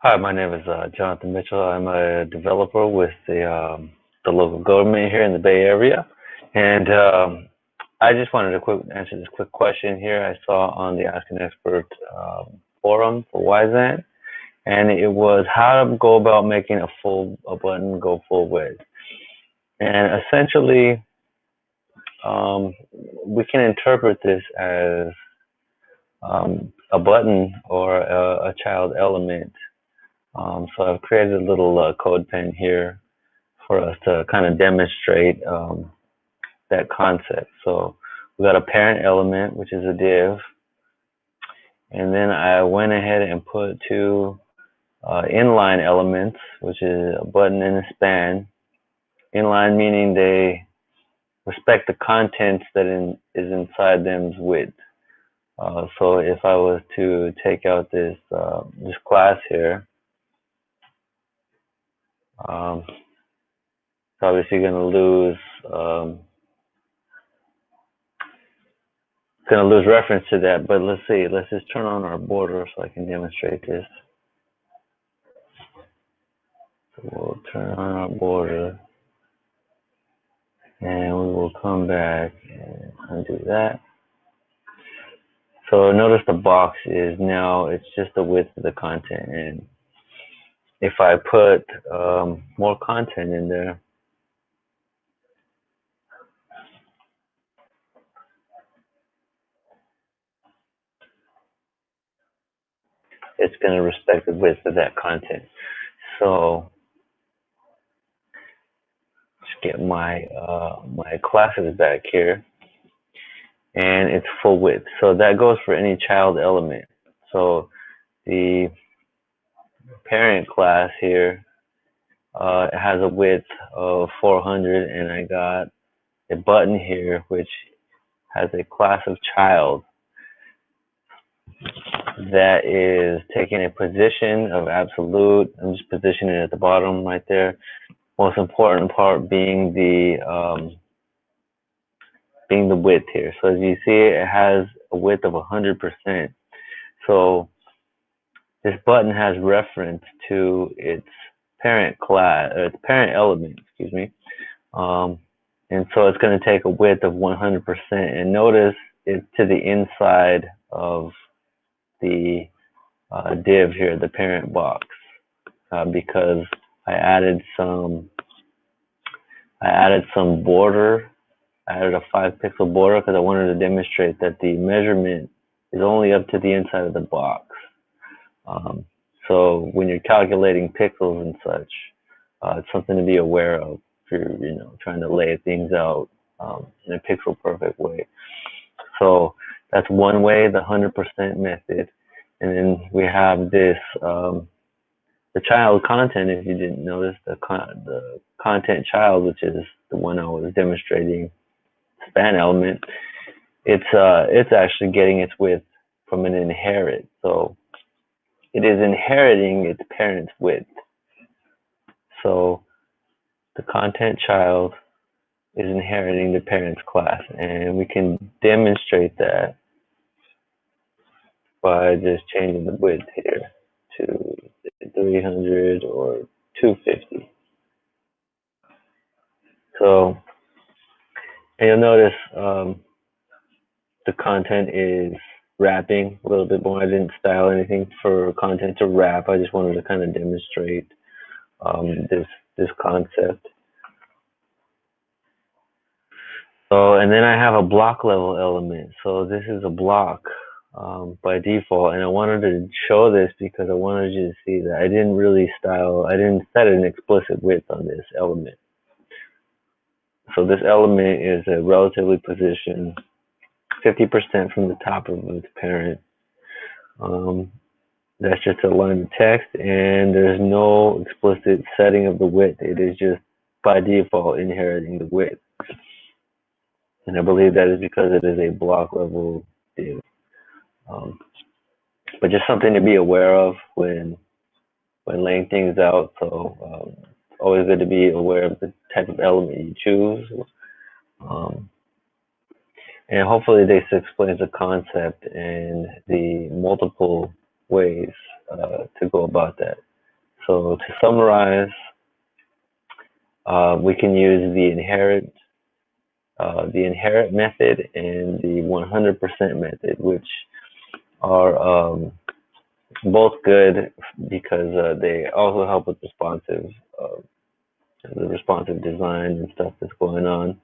Hi, my name is Jonathan Mitchell. I'm a developer with the local government here in the Bay Area, and I just wanted to answer this quick question here. I saw on the Ask an Expert forum for Wyzant, and it was how to go about making a button go full width. And essentially, um, we can interpret this as a button or a child element. So I've created a little code pen here for us to kind of demonstrate that concept. So we got a parent element, which is a div, and then I went ahead and put two inline elements, which is a button and a span. Inline meaning they respect the contents that is inside them's width. So if I was to take out this class here, it's obviously going to lose reference to that. But let's see. Let's just turn on our border so I can demonstrate this. So we'll turn on our border, and we will come back and undo that. So notice the box is now it's just the width of the content, and if I put more content in there, it's going to respect the width of that content. So just get my my classes back here, and it's full width. So that goes for any child element. So the parent class here it has a width of 400, and I got a button here which has a class of child that is taking a position of absolute. I'm just positioning it at the bottom right there. Most important part being the width here. So as you see, it has a width of 100%. So this button has reference to its parent class, or its parent element, excuse me. And so it's going to take a width of 100%. And notice it's to the inside of the div here, the parent box, because I added some border. I added a 5-pixel border because I wanted to demonstrate that the measurement is only up to the inside of the box. So when you're calculating pixels and such, it's something to be aware of if you're trying to lay things out in a pixel perfect way. So that's one way, the 100% method. And then we have this the child content. If you didn't notice, the content child, which is the one I was demonstrating, span element. It's actually getting its width from an inherit. So it is inheriting its parent's width. So the content child is inheriting the parent's class, and we can demonstrate that by just changing the width here to 300 or 250. So, and you'll notice the content is wrapping a little bit more. I didn't style anything for content to wrap. I just wanted to kind of demonstrate this concept. So, and then I have a block level element. So this is a block by default, and I wanted to show this because I wanted you to see that I didn't set an explicit width on this element. So this element is a relatively positioned 50% from the top of its parent. That's just a line of text, and there's no explicit setting of the width. It is just by default inheriting the width. And I believe that is because it is a block level div. But just something to be aware of when laying things out. So it's always good to be aware of the type of element you choose. And hopefully this explains the concept and the multiple ways to go about that. So to summarize, we can use the inherit method and the 100% method, which are both good because they also help with uh, the responsive design and stuff that's going on.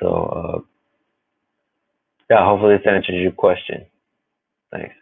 So yeah, hopefully this answers your question. Thanks.